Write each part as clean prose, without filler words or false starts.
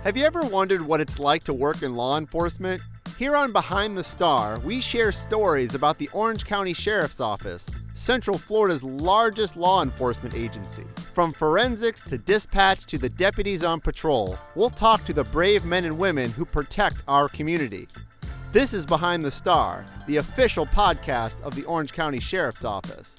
Have you ever wondered what it's like to work in law enforcement? Here on Behind the Star, we share stories about the Orange County Sheriff's Office, Central Florida's largest law enforcement agency. From forensics to dispatch to the deputies on patrol, we'll talk to the brave men and women who protect our community. This is Behind the Star, the official podcast of the Orange County Sheriff's Office.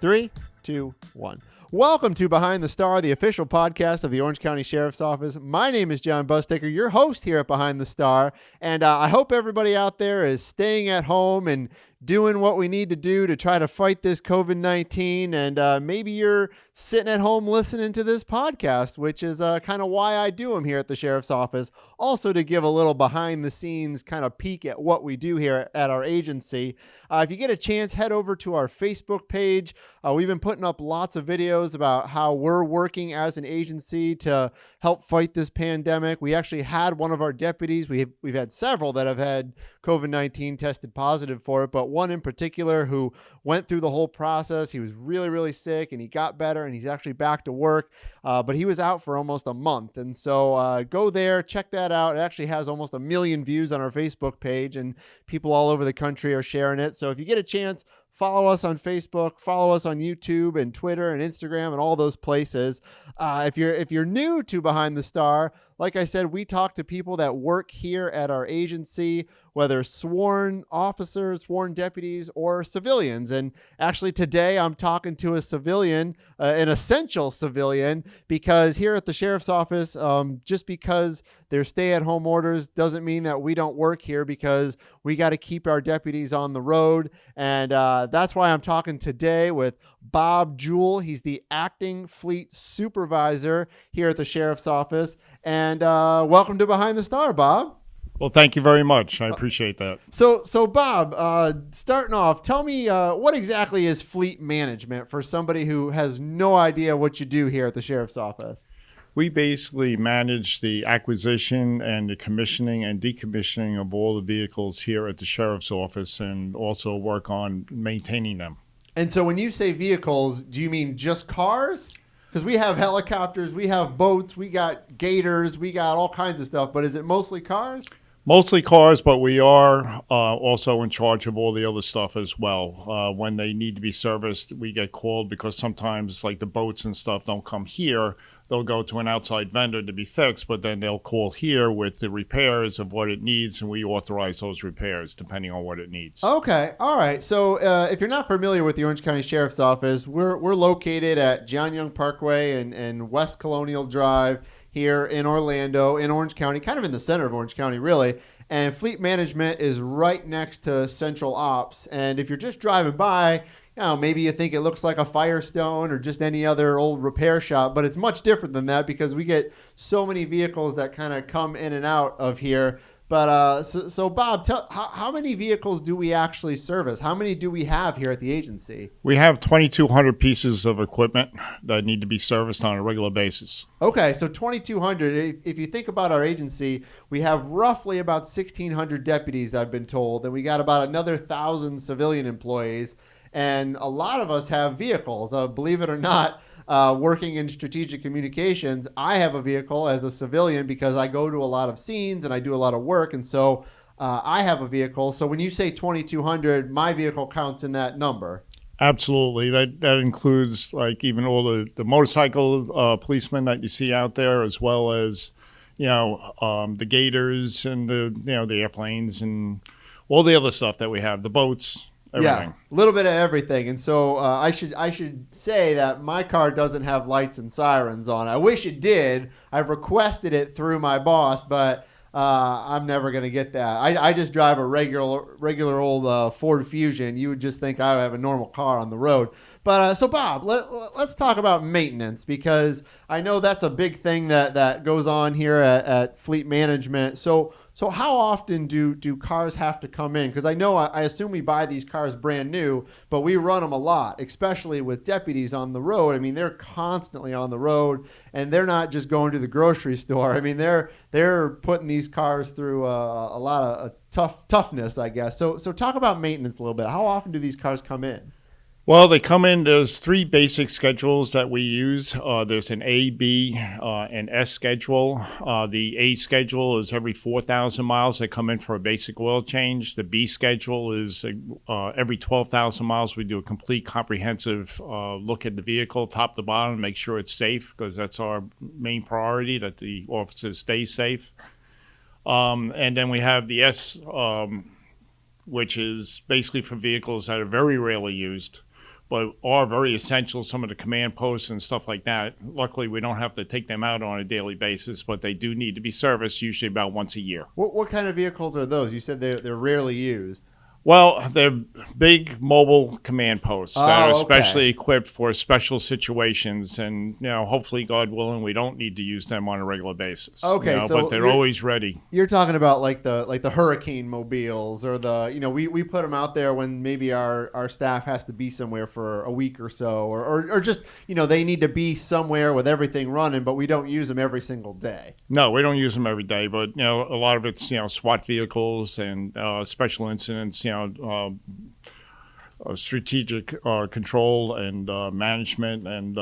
3, 2, 1. Welcome to Behind the Star, the official podcast of the Orange County Sheriff's Office. My name is Jon Busdeker, your host here at Behind the Star, and I hope everybody out there is staying at home and doing what we need to do to try to fight this COVID-19, and maybe you're sitting at home listening to this podcast, which is kind of why I do them here at the Sheriff's Office, also to give a little behind-the-scenes kind of peek at what we do here at our agency. If you get a chance, head over to our Facebook page. We've been putting up lots of videos about how we're working as an agency to help fight this pandemic. We actually had one of our deputies, we've had several that have had COVID-19 tested positive for it, but one in particular who went through the whole process. He was really, really sick and he got better and he's actually back to work, but he was out for almost a month. And so go there, check that out. It actually has almost 1 million views on our Facebook page and people all over the country are sharing it. So if you get a chance, follow us on Facebook, follow us on YouTube and Twitter and Instagram and all those places. If you're new to Behind the Star, like I said, we talk to people that work here at our agency, whether sworn officers, sworn deputies, or civilians. And actually today I'm talking to a civilian, an essential civilian, because here at the Sheriff's Office, just because there's stay-at-home orders doesn't mean that we don't work here, because we got to keep our deputies on the road. And that's why I'm talking today with Bob Jewell. He's the acting Fleet Supervisor here at the Sheriff's Office. And welcome to Behind the Star, Bob. Well, thank you very much. I appreciate that. So Bob, starting off, tell me what exactly is fleet management for somebody who has no idea what you do here at the Sheriff's Office? We basically manage the acquisition and the commissioning and decommissioning of all the vehicles here at the Sheriff's Office, and also work on maintaining them. And so when you say vehicles, do you mean just cars? Because we have helicopters, we have boats, we got gators, we got all kinds of stuff, but is it mostly cars? Mostly cars, but we are also in charge of all the other stuff as well. When they need to be serviced, we get called, because sometimes like the boats and stuff don't come here. They'll go to an outside vendor to be fixed, but then they'll call here with the repairs of what it needs, and we authorize those repairs depending on what it needs. Okay, all right. So if you're not familiar with the Orange County Sheriff's Office, we're located at John Young Parkway and West Colonial Drive here in Orlando, in Orange County, kind of in the center of Orange County, really. And fleet management is right next to Central Ops. And if you're just driving by, maybe you think it looks like a Firestone or just any other old repair shop, but it's much different than that, because we get so many vehicles that kind of come in and out of here. But so Bob, how many vehicles do we actually service? How many do we have here at the agency? We have 2,200 pieces of equipment that need to be serviced on a regular basis. Okay, so 2,200. If you think about our agency, we have roughly about 1,600 deputies, I've been told, and we got about another 1,000 civilian employees. And a lot of us have vehicles. Believe it or not, working in strategic communications, I have a vehicle as a civilian because I go to a lot of scenes and I do a lot of work. And so I have a vehicle. So when you say 2,200, my vehicle counts in that number. Absolutely. That includes like even all the motorcycle policemen that you see out there, as well as, the gators and the airplanes and all the other stuff that we have, the boats. Everything. Yeah, a little bit of everything. And so I should say that my car doesn't have lights and sirens on. I wish it did. I've requested it through my boss, but I'm never going to get that. I just drive a regular old Ford Fusion. You would just think I have a normal car on the road. But so Bob, let's talk about maintenance, because I know that's a big thing that goes on here at Fleet Management. So how often do cars have to come in? Because I assume we buy these cars brand new, but we run them a lot, especially with deputies on the road. I mean, they're constantly on the road, and they're not just going to the grocery store. I mean, they're putting these cars through a lot of toughness, I guess. So talk about maintenance a little bit. How often do these cars come in? Well, they come in, there's three basic schedules that we use. There's an A, B, and S schedule. The A schedule is every 4,000 miles. They come in for a basic oil change. The B schedule is every 12,000 miles. We do a complete comprehensive look at the vehicle, top to bottom, make sure it's safe, because that's our main priority, that the officers stay safe. And then we have the S, which is basically for vehicles that are very rarely used, but are very essential, some of the command posts and stuff like that. Luckily, we don't have to take them out on a daily basis, but they do need to be serviced usually about once a year. What kind of vehicles are those? You said they're rarely used. Well, they're big mobile command posts that are especially equipped for special situations, and hopefully, God willing, we don't need to use them on a regular basis. Okay, but they're always ready. You're talking about like the hurricane mobiles, or we put them out there when maybe our staff has to be somewhere for a week or so, or just they need to be somewhere with everything running, but we don't use them every single day. No, we don't use them every day, but a lot of it's SWAT vehicles and special incidents. Strategic control and management and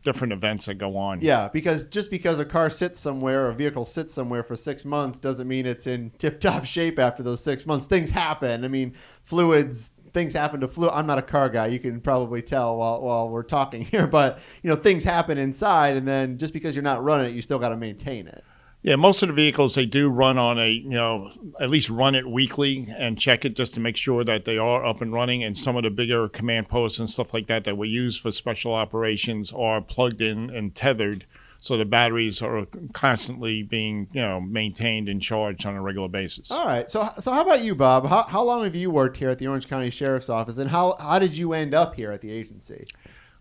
different events that go on. Yeah, because just because a car sits somewhere, or a vehicle sits somewhere for 6 months doesn't mean it's in tip-top shape after those 6 months. Things happen. I mean, things happen to fluid. I'm not a car guy. You can probably tell while we're talking here, but things happen inside, and then just because you're not running it, you still got to maintain it. Yeah, most of the vehicles, they do run on at least run it weekly and check it just to make sure that they are up and running. And some of the bigger command posts and stuff like that we use for special operations are plugged in and tethered, so the batteries are constantly being maintained and charged on a regular basis. All right. So how about you, Bob? How long have you worked here at the Orange County Sheriff's Office, and how did you end up here at the agency?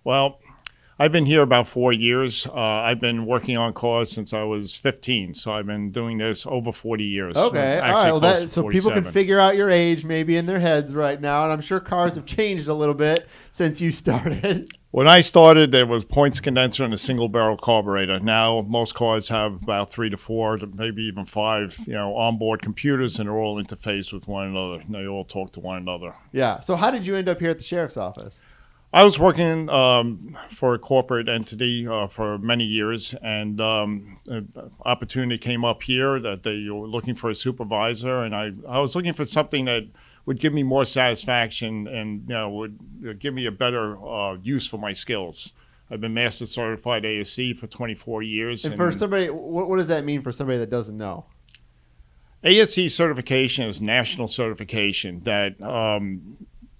Well, I've been here about 4 years. I've been working on cars since I was 15, so I've been doing this over 40 years. Okay, all right. So people can figure out your age maybe in their heads right now, and I'm sure cars have changed a little bit since you started. When I started, there was points condenser and a single barrel carburetor. Now most cars have about 3 to 4, maybe even 5, onboard computers, and they're all interfaced with one another. And they all talk to one another. Yeah. So how did you end up here at the sheriff's office? I was working for a corporate entity for many years, and an opportunity came up here that they were looking for a supervisor, and I was looking for something that would give me more satisfaction and would give me a better use for my skills. I've been Master Certified ASC for 24 years. And for somebody, what does that mean for somebody that doesn't know? ASC certification is national certification that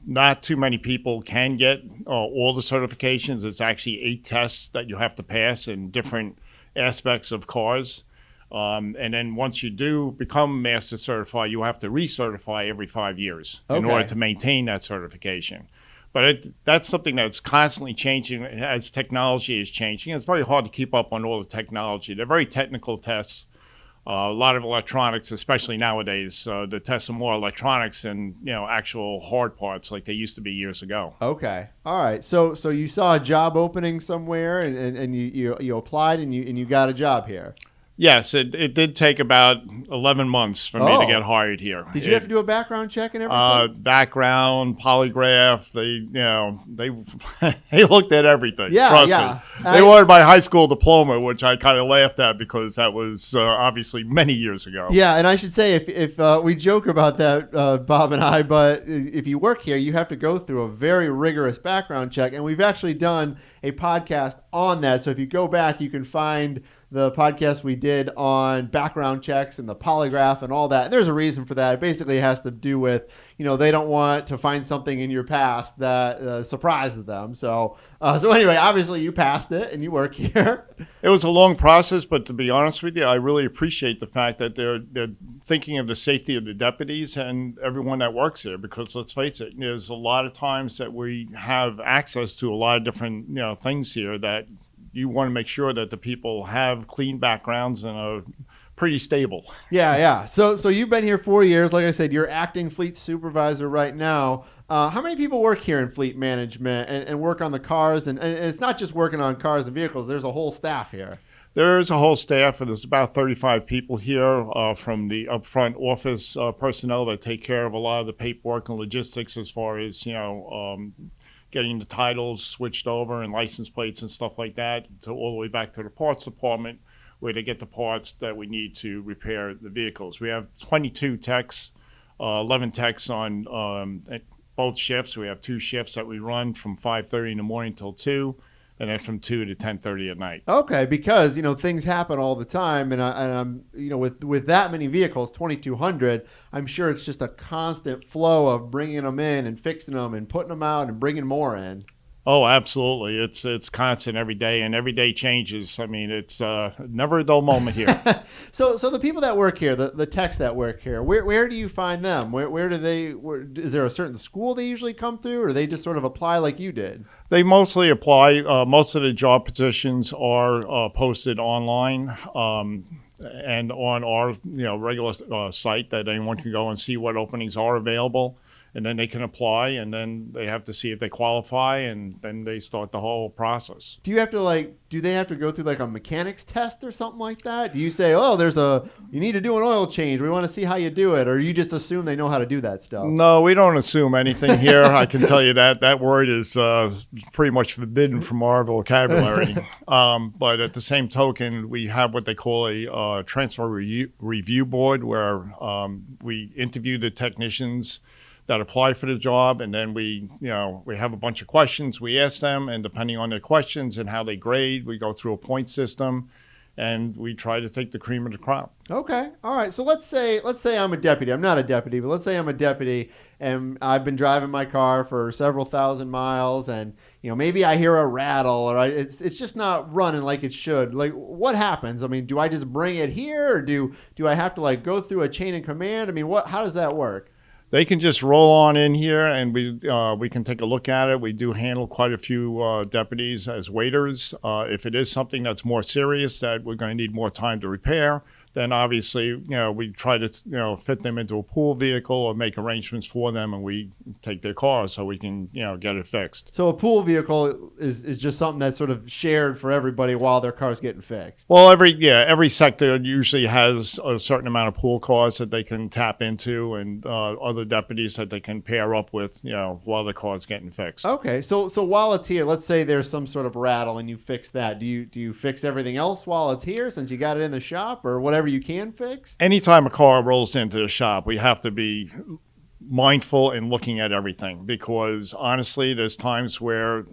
not too many people can get all the certifications. It's actually 8 tests that you have to pass in different aspects of cars. And then once you do become master certified, you have to recertify every 5 years in order to maintain that certification. But that's something that's constantly changing as technology is changing. It's very hard to keep up on all the technology. They're very technical tests. A lot of electronics, especially nowadays, the tests are more electronics than actual hard parts like they used to be years ago. Okay, all right. So you saw a job opening somewhere, and you applied, and you got a job here. Yes, it did take about 11 months for me to get hired here. Did you have to do a background check and everything? Background, polygraph. They they looked at everything. Yeah, trust yeah. me. They wanted my high school diploma, which I kind of laughed at because that was obviously many years ago. Yeah, and I should say if we joke about that, Bob and I, but if you work here, you have to go through a very rigorous background check, and we've actually done a podcast on that. So if you go back, you can find the podcast we did on background checks and the polygraph and all that. And there's a reason for that. It basically has to do with, they don't want to find something in your past that surprises them. So anyway, obviously you passed it and you work here. It was a long process, but to be honest with you, I really appreciate the fact that they're thinking of the safety of the deputies and everyone that works here, because let's face it, there's a lot of times that we have access to a lot of different, things here that you want to make sure that the people have clean backgrounds and are pretty stable. Yeah. So you've been here 4 years. Like I said, you're acting fleet supervisor right now. How many people work here in fleet management and work on the cars? And it's not just working on cars and vehicles. There's a whole staff here. There's a whole staff, and there's about 35 people here from the upfront office personnel that take care of a lot of the paperwork and logistics as far as, getting the titles switched over and license plates and stuff like that, to all the way back to the parts department where they get the parts that we need to repair the vehicles. We have 22 techs, 11 techs on both shifts. We have 2 shifts that we run from 5:30 in the morning till 2, and then from 2 to 10:30 at night. Okay, because things happen all the time, and I'm with that many vehicles, 2,200, I'm sure it's just a constant flow of bringing them in and fixing them and putting them out and bringing more in. Oh, absolutely. It's constant every day, and every day changes. I mean, it's never a dull moment here. So the people that work here, the techs that work here, where do you find them? Where do they? Is there a certain school they usually come through, or do they just sort of apply like you did? They mostly apply. Most of the job positions are posted online. And on our regular site that anyone can go and see what openings are available. And then they can apply, and then they have to see if they qualify, and then they start the whole process. Do you have to do they have to go through like a mechanics test or something like that? Do you say, oh, you need to do an oil change, we want to see how you do it, or you just assume they know how to do that stuff? No, we don't assume anything here. I can tell you that word is pretty much forbidden from our vocabulary. But at the same token, we have what they call a transfer review board, where we interview the technicians that apply for the job, and then we have a bunch of questions we ask them, and depending on their questions and how they grade, we go through a point system, and we try to take the cream of the crop. Okay, all right. So let's say I'm a deputy. I'm not a deputy, but let's say I'm a deputy, and I've been driving my car for several thousand miles, and maybe I hear a rattle, or it's just not running like it should. Like, what happens? I mean, do I just bring it here, or do I have to go through a chain of command? I mean, how does that work? They can just roll on in here, and we can take a look at it. We do handle quite a few deputies as waiters. If it is something that's more serious that we're going to need more time to repair, then obviously, we try to, fit them into a pool vehicle or make arrangements for them, and we take their car so we can, get it fixed. So a pool vehicle is just something that's sort of shared for everybody while their car's getting fixed. Well, every sector usually has a certain amount of pool cars that they can tap into, and other deputies that they can pair up with, while the car's getting fixed. Okay, so while it's here, let's say there's some sort of rattle and you fix that. Do you fix everything else while it's here since you got it in the shop, or whatever you can fix? Anytime a car rolls into the shop, we have to be mindful in looking at everything, because honestly, there's times where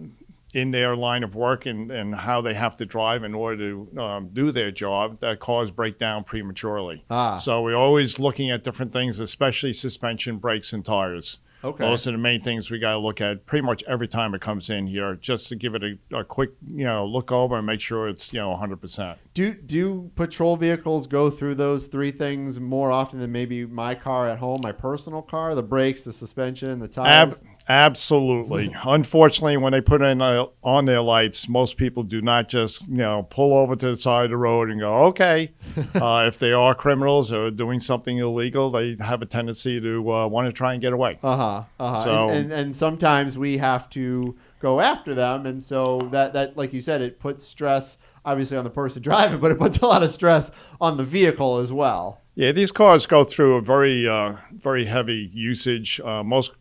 in their line of work and how they have to drive in order to do their job, that cars break down prematurely. So we're always looking at different things, especially suspension, brakes, and tires. Okay. Those are the main things we got to look at pretty much every time it comes in here, just to give it a quick, look over and make sure it's, 100%. Do patrol vehicles go through those 3 things more often than maybe my car at home, my personal car, the brakes, the suspension, the tires? Absolutely. Unfortunately, when they put in on their lights, most people do not just pull over to the side of the road and go, okay. If they are criminals or doing something illegal, they have a tendency to want to try and get away. So, and sometimes we have to go after them, and so that like you said, it puts stress obviously on the person driving, but it puts a lot of stress on the vehicle as well. Yeah, these cars go through a very heavy usage. Most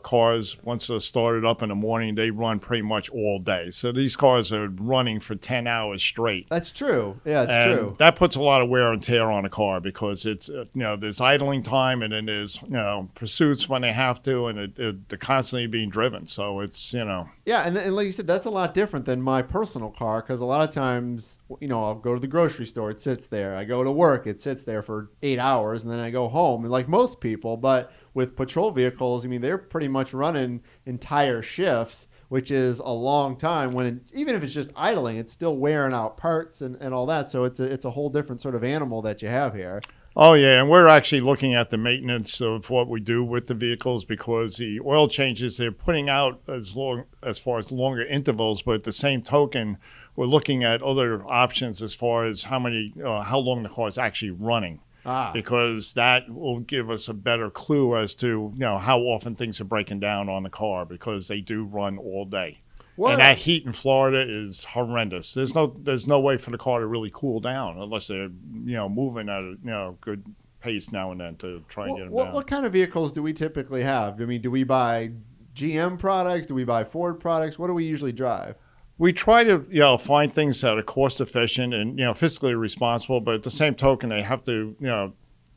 cars, once they're started up in the morning, they run pretty much all day. So these cars are running for 10 hours straight. That's true. Yeah, it's true. That puts a lot of wear and tear on a car, because it's there's idling time, and then there's pursuits when they have to, and they're constantly being driven. So it's Yeah, and like you said, that's a lot different than my personal car, because a lot of times I'll go to the grocery store, it sits there. I go to work, it sits there for 8 hours, and then I go home, and like most people. But with patrol vehicles, I mean, they're pretty much running entire shifts, which is a long time. Even if it's just idling, it's still wearing out parts and all that. So it's a whole different sort of animal that you have here. Oh, yeah, and we're actually looking at the maintenance of what we do with the vehicles, because the oil changes they're putting out as far as longer intervals, but at the same token, we're looking at other options as far as how long the car is actually running. Because that will give us a better clue as to how often things are breaking down on the car, because they do run all day. What? And that heat in Florida is horrendous. There's no way for the car to really cool down unless they're moving at a good pace now and then to try and get them down. What kind of vehicles do we typically have? I mean, do we buy GM products? Do we buy Ford products? What do we usually drive? We try to, find things that are cost efficient and, fiscally responsible, but at the same token, they have to,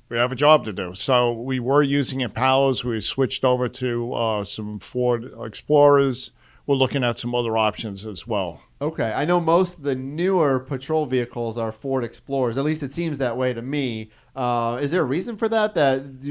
we have a job to do. So we were using Impalas. We switched over to some Ford Explorers. We're looking at some other options as well. Okay. I know most of the newer patrol vehicles are Ford Explorers. At least it seems that way to me. Is there a reason for that?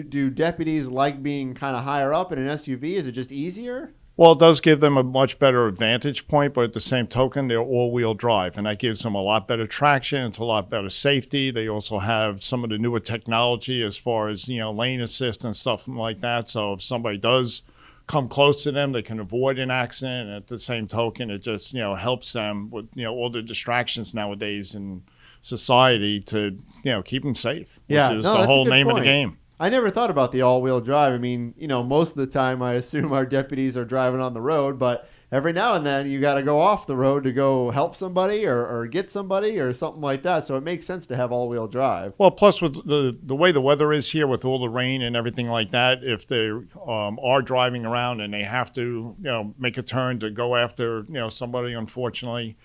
Do deputies like being kind of higher up in an SUV? Is it just easier? Well, it does give them a much better vantage point, but at the same token, they're all-wheel drive, and that gives them a lot better traction. It's a lot better safety. They also have some of the newer technology as far as, lane assist and stuff like that. So if somebody does come close to them, they can avoid an accident. And at the same token, it just, helps them with, all the distractions nowadays in society to, keep them safe, which is the whole name of the game. I never thought about the all-wheel drive. I mean, most of the time I assume our deputies are driving on the road, but every now and then you got to go off the road to go help somebody or get somebody or something like that. So it makes sense to have all-wheel drive. Well, plus with the way the weather is here with all the rain and everything like that, if they are driving around and they have to, make a turn to go after, somebody, unfortunately,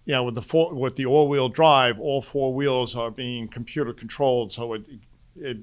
with the all-wheel drive, all four wheels are being computer controlled, so it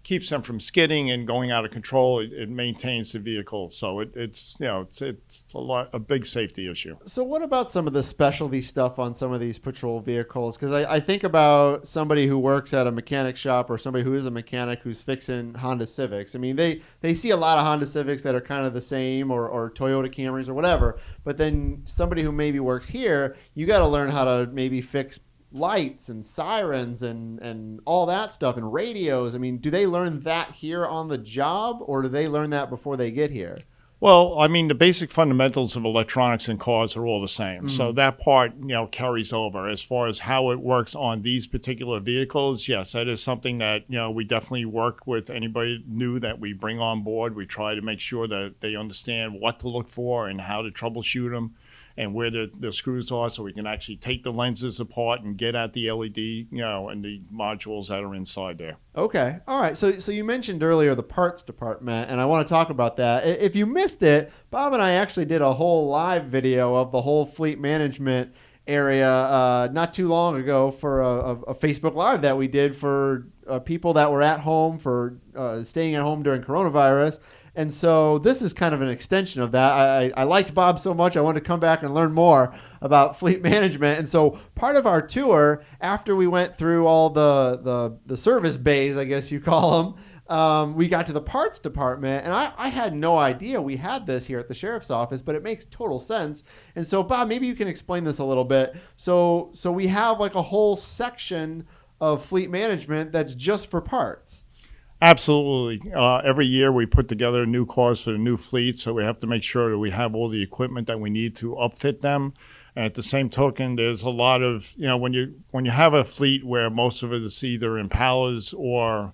keeps them from skidding and going out of control. It maintains the vehicle, so it's a big safety issue. So what about some of the specialty stuff on some of these patrol vehicles? Because I think about somebody who works at a mechanic shop or somebody who is a mechanic who's fixing Honda Civics. I mean, they see a lot of Honda Civics that are kind of the same or Toyota Camrys or whatever, but then somebody who maybe works here, you got to learn how to maybe fix lights and sirens and all that stuff and radios. I mean, do they learn that here on the job or do they learn that before they get here? Well, I mean, the basic fundamentals of electronics in cars are all the same. Mm-hmm. So that part, carries over. As far as how it works on these particular vehicles, yes, that is something that, we definitely work with anybody new that we bring on board. We try to make sure that they understand what to look for and how to troubleshoot them, and where the screws are, so we can actually take the lenses apart and get at the LED, and the modules that are inside there. Okay. All right. So you mentioned earlier the parts department, and I want to talk about that. If you missed it, Bob and I actually did a whole live video of the whole fleet management area not too long ago for a Facebook Live that we did for people that were at home for staying at home during coronavirus. And so this is kind of an extension of that. I liked Bob so much, I wanted to come back and learn more about fleet management. And so part of our tour, after we went through all the service bays, I guess you call them, we got to the parts department. And I had no idea we had this here at the sheriff's office, but it makes total sense. And so, Bob, maybe you can explain this a little bit. So we have like a whole section of fleet management that's just for parts. Absolutely. Every year we put together new cars for the new fleet, so we have to make sure that we have all the equipment that we need to upfit them. And at the same token, there's a lot of, when you have a fleet where most of it is either Impalas or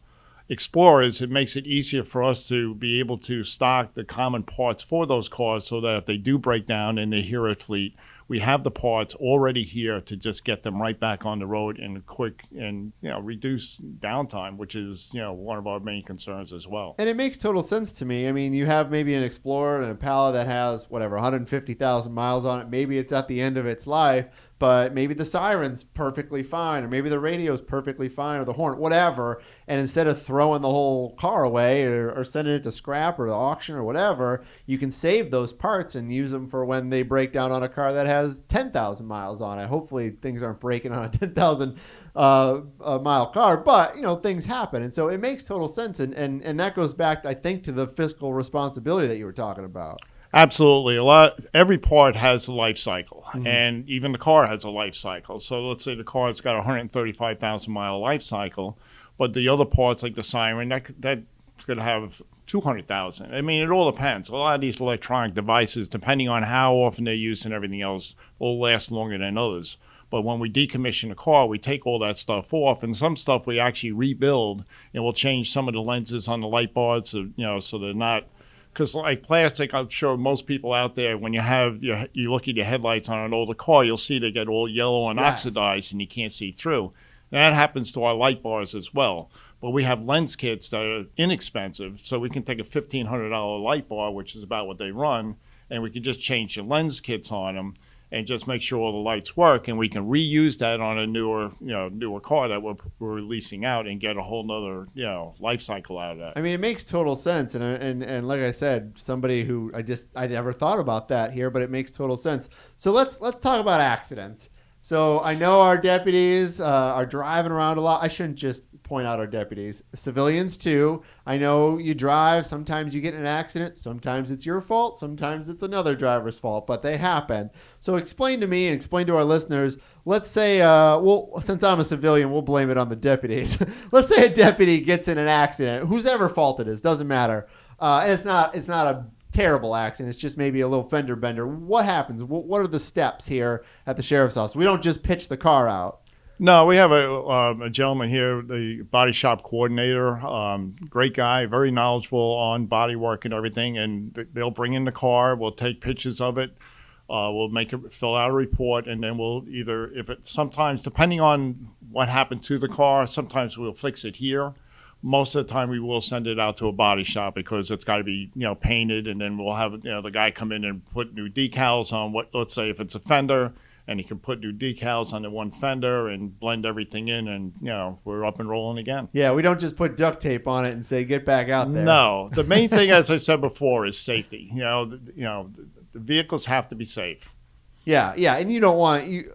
Explorers, it makes it easier for us to be able to stock the common parts for those cars, so that if they do break down and they're here at fleet, we have the parts already here to just get them right back on the road in a quick and, reduce downtime, which is, one of our main concerns as well. And it makes total sense to me. I mean, you have maybe an Explorer and an Impala that has, 150,000 miles on it. Maybe it's at the end of its life, but maybe the siren's perfectly fine, or maybe the radio's perfectly fine, or the horn, whatever. And instead of throwing the whole car away or sending it to scrap or the auction or whatever, you can save those parts and use them for when they break down on a car that has 10,000 miles on it. Hopefully things aren't breaking on a 10,000 mile car, but things happen. And so it makes total sense. And that goes back, I think, to the fiscal responsibility that you were talking about. Absolutely. Every part has a life cycle, mm-hmm. and even the car has a life cycle. So let's say the car's got a 135,000 mile life cycle, but the other parts like the siren, that's going to have 200,000. I mean, it all depends. A lot of these electronic devices, depending on how often they're used and everything else, will last longer than others. But when we decommission a car, we take all that stuff off, and some stuff we actually rebuild, and we'll change some of the lenses on the light bars, so they're not. Because like plastic, I'm sure most people out there, when you look at your headlights on an older car, you'll see they get all yellow and oxidized, and you can't see through. And that happens to our light bars as well. But we have lens kits that are inexpensive, so we can take a $1,500 light bar, which is about what they run, and we can just change the lens kits on them and just make sure all the lights work, and we can reuse that on a newer car that we're releasing out and get a whole nother life cycle out of that. I mean, it makes total sense, and like I said, somebody who I never thought about that here, but it makes total sense. So let's talk about accidents. So I know our deputies are driving around a lot. I shouldn't just point out our deputies. Civilians, too. I know you drive. Sometimes you get in an accident. Sometimes it's your fault. Sometimes it's another driver's fault, but they happen. So explain to me and explain to our listeners. Let's say, since I'm a civilian, we'll blame it on the deputies. Let's say a deputy gets in an accident. Whose ever fault it is, doesn't matter. And it's not a terrible accident. It's just maybe a little fender bender. What happens? What are the steps here at the sheriff's office? We don't just pitch the car out. No, we have a gentleman here, the body shop coordinator, great guy, very knowledgeable on body work and everything. And they'll bring in the car. We'll take pictures of it. We'll fill out a report, and then we'll sometimes, depending on what happened to the car, sometimes we'll fix it here. Most of the time, we will send it out to a body shop because it's got to be, painted, and then we'll have, the guy come in and put new decals on let's say if it's a fender, and he can put new decals on the one fender and blend everything in, and, we're up and rolling again. Yeah, we don't just put duct tape on it and say, get back out there. No, the main thing, as I said before, is safety. The vehicles have to be safe. Yeah, and you don't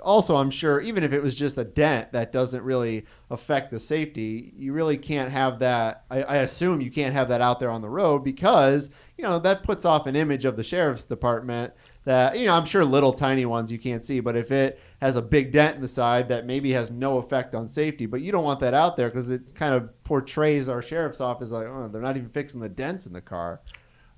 also, I'm sure, even if it was just a dent that doesn't really affect the safety, you really can't have that. I assume you can't have that out there on the road because, that puts off an image of the sheriff's department that, I'm sure little tiny ones you can't see, but if it has a big dent in the side that maybe has no effect on safety, but you don't want that out there because it kind of portrays our sheriff's office like, oh, they're not even fixing the dents in the car.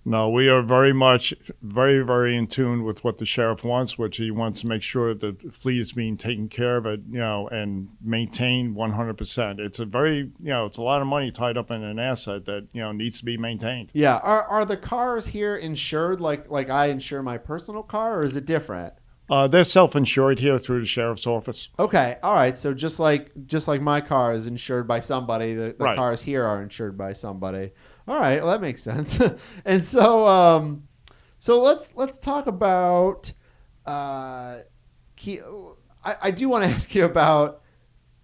No, we are very much, very, very in tune with what the sheriff wants, which he wants to make sure that the fleet is being taken care of, and maintained 100%. It's it's a lot of money tied up in an asset that, needs to be maintained. Yeah. Are the cars here insured like I insure my personal car, or is it different? They're self-insured here through the sheriff's office. Okay. All right. So just like my car is insured by somebody, the Right. cars here are insured by somebody. All right, well, that makes sense. And so, let's talk about. I do want to ask you about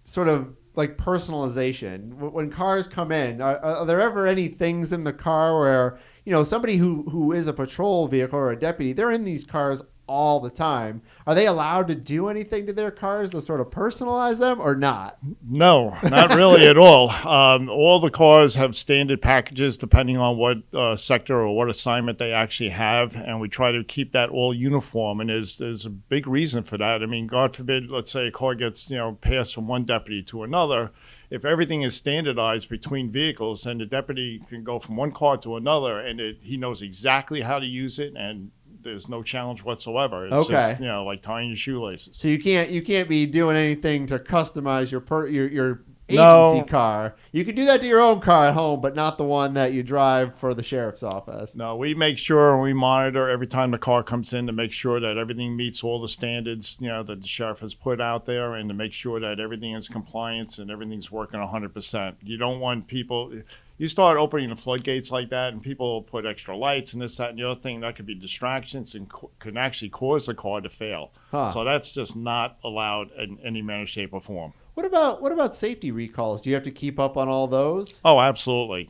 sort of like personalization. When cars come in, are there ever any things in the car where somebody who is a patrol vehicle or a deputy, they're in these cars all the time. Are they allowed to do anything to their cars to sort of personalize them or not? No, not really at all. All the cars have standard packages depending on what sector or what assignment they actually have, and we try to keep that all uniform, and there's a big reason for that. I mean, God forbid, let's say a car gets passed from one deputy to another. If everything is standardized between vehicles, then the deputy can go from one car to another, and he knows exactly how to use it, and there's no challenge whatsoever. It's okay. Just, like tying your shoelaces. So you can't be doing anything to customize your agency car. You can do that to your own car at home, but not the one that you drive for the sheriff's office. No, we make sure and we monitor every time the car comes in to make sure that everything meets all the standards, that the sheriff has put out there, and to make sure that everything is compliance and everything's working 100%. You don't want people. You start opening the floodgates like that, and people put extra lights and this, that, and the other thing. That could be distractions and can actually cause the car to fail. Huh. So that's just not allowed in any manner, shape, or form. What about safety recalls? Do you have to keep up on all those? Oh, absolutely.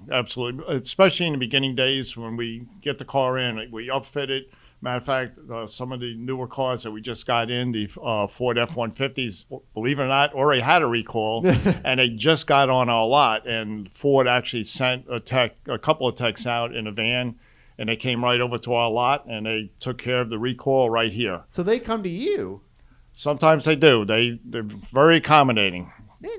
Especially in the beginning days when we get the car in, we upfit it. Matter of fact, some of the newer cars that we just got in, the Ford F-150s, believe it or not, already had a recall, and they just got on our lot. And Ford actually sent a couple of techs out in a van, and they came right over to our lot, and they took care of the recall right here. So they come to you? Sometimes they do. They're very accommodating.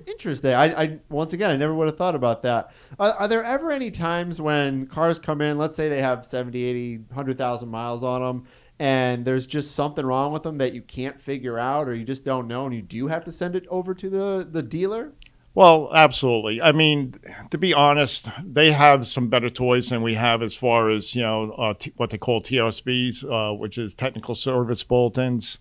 Interesting. I once again, I never would have thought about that. Are there ever any times when cars come in, let's say they have 70, 80, 100,000 miles on them, and there's just something wrong with them that you can't figure out or you just don't know, and you do have to send it over to the dealer? Well, absolutely. I mean, to be honest, they have some better toys than we have as far as, what they call TSBs, which is technical service bulletins.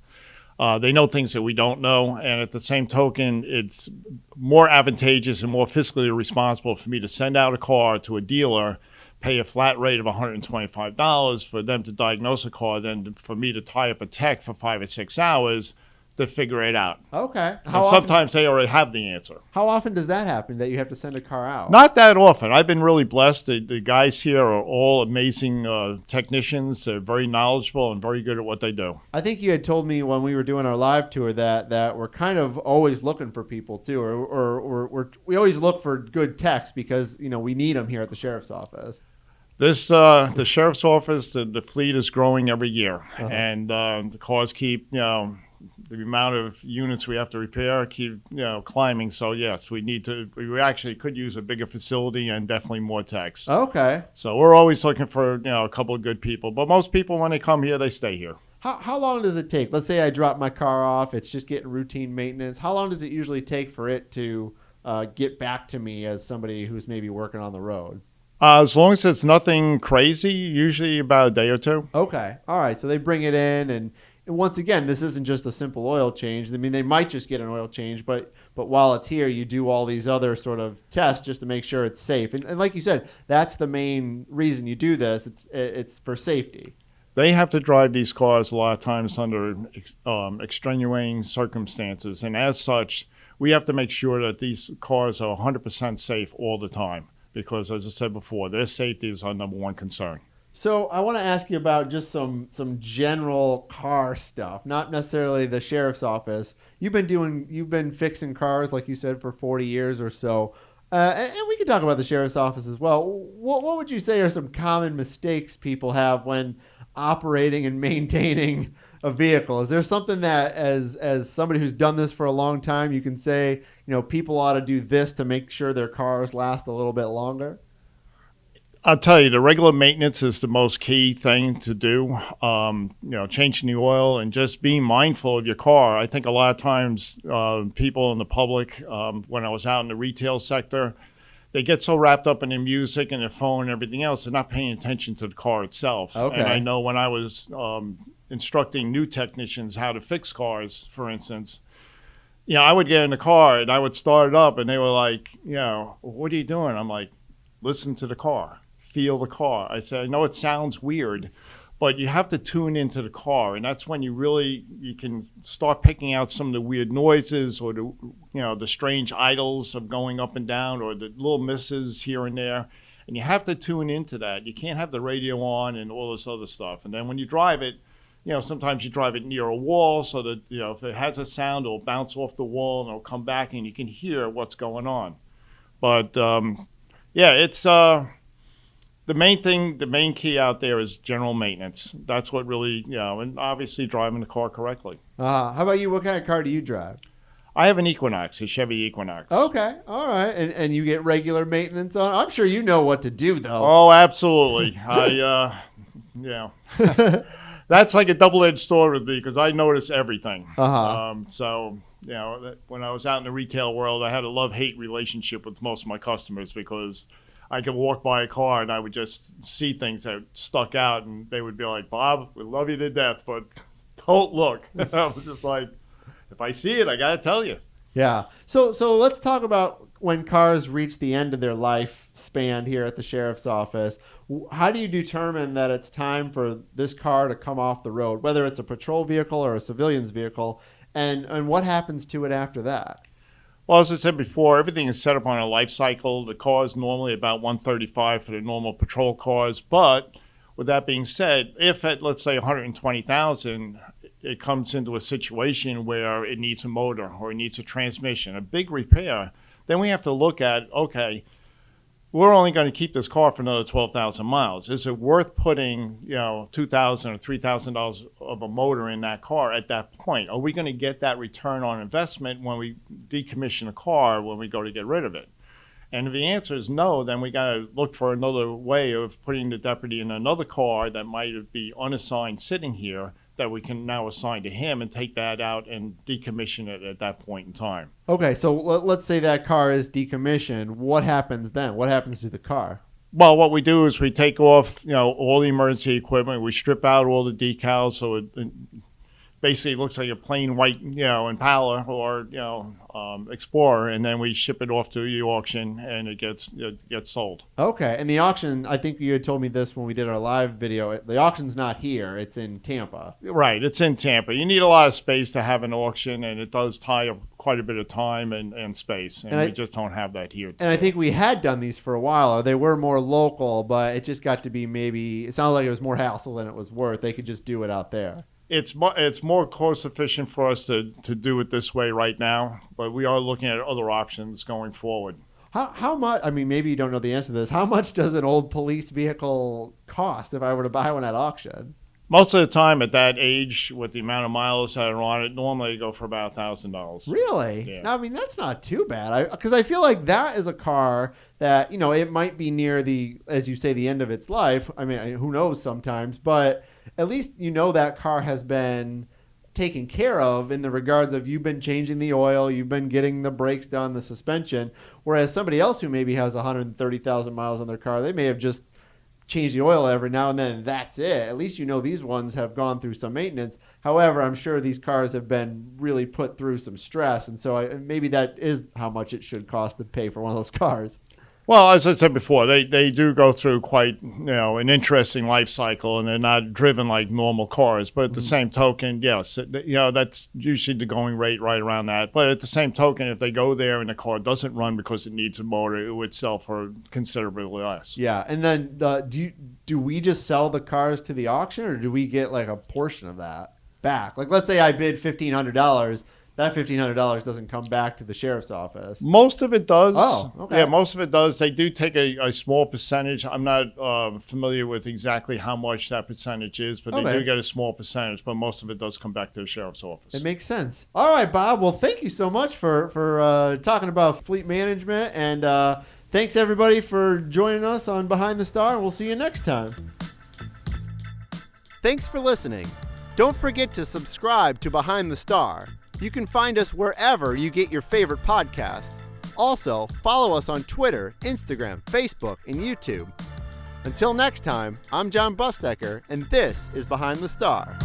They know things that we don't know, and at the same token, it's more advantageous and more fiscally responsible for me to send out a car to a dealer, pay a flat rate of $125 for them to diagnose a car, than for me to tie up a tech for 5 or 6 hours to figure it out. Okay. And sometimes they already have the answer. How often does that happen, that you have to send a car out? Not that often. I've been really blessed. The guys here are all amazing technicians. They're very knowledgeable and very good at what they do. I think you had told me when we were doing our live tour that we're kind of always looking for people too, or we always look for good techs because we need them here at the sheriff's office. This the sheriff's office, the fleet is growing every year, and the cars keep the amount of units we have to repair keep climbing. So yes, we actually could use a bigger facility and definitely more techs. Okay. So we're always looking for a couple of good people, but most people when they come here they stay here. How long does it take? Let's say I drop my car off, it's just getting routine maintenance. How long does it usually take for it to get back to me as somebody who's maybe working on the road? As long as it's nothing crazy, usually about a day or two. Okay. All right. So they bring it in, and once again, this isn't just a simple oil change. I mean, they might just get an oil change, but while it's here, you do all these other sort of tests just to make sure it's safe. And like you said, that's the main reason you do this. It's for safety. They have to drive these cars a lot of times under extenuating circumstances, and as such, we have to make sure that these cars are 100% safe all the time. Because, as I said before, their safety is our number one concern. So I want to ask you about just some general car stuff, not necessarily the sheriff's office. You've been fixing cars, like you said, for 40 years or so. And we can talk about the sheriff's office as well. What would you say are some common mistakes people have when operating and maintaining a vehicle? Is there something that, as somebody who's done this for a long time, you can say, people ought to do this to make sure their cars last a little bit longer? I'll tell you, the regular maintenance is the most key thing to do. Changing the oil and just being mindful of your car. I think a lot of times people in the public, when I was out in the retail sector, they get so wrapped up in their music and their phone and everything else, they're not paying attention to the car itself. Okay. And I know when I was instructing new technicians how to fix cars, for instance, I would get in the car and I would start it up and they were like, what are you doing? I'm like, listen to the car, feel the car. I said, I know it sounds weird, but you have to tune into the car. And that's when you can start picking out some of the weird noises or the strange idles of going up and down or the little misses here and there. And you have to tune into that. You can't have the radio on and all this other stuff. And then when you drive it, sometimes you drive it near a wall so that, if it has a sound, it'll bounce off the wall and it'll come back and you can hear what's going on. But, it's the main key out there is general maintenance. That's what really, and obviously driving the car correctly. How about you? What kind of car do you drive? I have an Equinox, a Chevy Equinox. Okay. All right. And you get regular maintenance on? I'm sure you know what to do, though. Oh, absolutely. That's like a double-edged sword with me because I notice everything. So, when I was out in the retail world, I had a love-hate relationship with most of my customers because I could walk by a car and I would just see things that stuck out and they would be like, Bob, we love you to death, but don't look. I was just like, if I see it, I got to tell you. Yeah. So let's talk about when cars reach the end of their lifespan here at the sheriff's office. How do you determine that it's time for this car to come off the road, whether it's a patrol vehicle or a civilian's vehicle, and what happens to it after that? Well, as I said before, everything is set up on a life cycle. The car is normally about 135 for the normal patrol cars. But with that being said, if at, let's say, 120,000, it comes into a situation where it needs a motor or it needs a transmission, a big repair, then we have to look at, okay, we're only going to keep this car for another 12,000 miles. Is it worth putting, $2,000 or $3,000 of a motor in that car at that point? Are we going to get that return on investment when we decommission a car when we go to get rid of it? And if the answer is no, then we got to look for another way of putting the deputy in another car that might be unassigned sitting here that we can now assign to him and take that out and decommission it at that point in time. Okay, so let's say that car is decommissioned. What happens then? What happens to the car? Well, what we do is we take off, all the emergency equipment. We strip out all the decals so it basically looks like a plain white, Impala or, Explorer, and then we ship it off to the auction and it gets sold. Okay. And the auction, I think you had told me this when we did our live video. The auction's not here. It's in Tampa. Right. It's in Tampa. You need a lot of space to have an auction, and it does tie up quite a bit of time and space, and we just don't have that here today. And I think we had done these for a while. They were more local, but it just got to be it sounded like it was more hassle than it was worth. They could just do it out there. It's more cost efficient for us to do it this way right now, but we are looking at other options going forward. How much, I mean, maybe you don't know the answer to this. How much does an old police vehicle cost if I were to buy one at auction? Most of the time at that age, with the amount of miles that are on it, normally they go for about $1,000. Really? Yeah. No, I mean, that's not too bad. Because I feel like that is a car that, it might be near as you say, the end of its life. I mean, who knows sometimes, but at least that car has been taken care of in the regards of you've been changing the oil, you've been getting the brakes done, the suspension, whereas somebody else who maybe has 130,000 miles on their car, they may have just changed the oil every now and then. That's it. At least these ones have gone through some maintenance. However, I'm sure these cars have been really put through some stress, and so maybe that is how much it should cost to pay for one of those cars. Well, as I said before, they do go through quite an interesting life cycle, and they're not driven like normal cars. But at the same token, yes, that's usually the going rate right around that. But at the same token, if they go there and the car doesn't run because it needs a motor, it would sell for considerably less. Yeah, and then do we just sell the cars to the auction, or do we get like a portion of that back? Like, let's say I bid $1,500. That $1,500 doesn't come back to the sheriff's office. Most of it does. Oh, okay. Yeah, most of it does. They do take a small percentage. I'm not familiar with exactly how much that percentage is, but they do get a small percentage. But most of it does come back to the sheriff's office. It makes sense. All right, Bob. Well, thank you so much for talking about fleet management. And thanks, everybody, for joining us on Behind the Star. And we'll see you next time. Thanks for listening. Don't forget to subscribe to Behind the Star. You can find us wherever you get your favorite podcasts. Also, follow us on Twitter, Instagram, Facebook, and YouTube. Until next time, I'm Jon Busdeker, and this is Behind the Star.